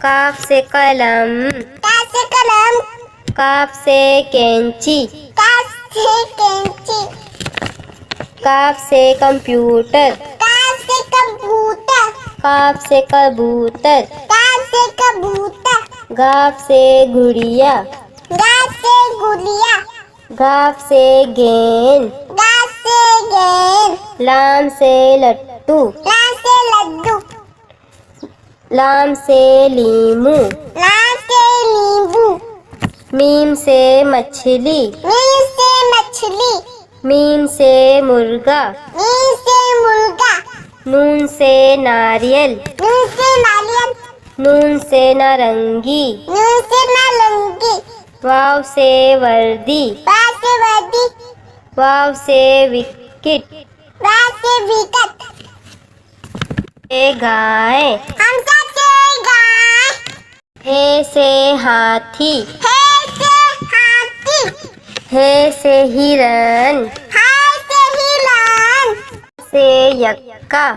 काफ से कलम, काफ से कलम, काफ से कैंची, काफ से कैंची, काफ से कंप्यूटर, काफ से कंप्यूटर, काफ से कबूतर, काफ से कबूतर, गाफ से गुड़िया, गाफ से गुड़िया, गाफ से गेंद, गाफ से गेंद, लाम से लट्टू, लाम से लड्डू, लाम से लीमू, लाम से नींबू, मीम से मछली, मीम से मछली, मीम से मुर्गा, मीम से मुर्गा, नून से नारियल, नून से नारियल, नून से नारंगी, नून से नारंगी, वाव से वर्दी, वाव से वर्दी, वाव से विकेट, वाव से विकेट, से गाय, हमजा से गाय, हे से हाथी, हे से हाथी, हे से हिरन, हाय से हिरण, से यक्का,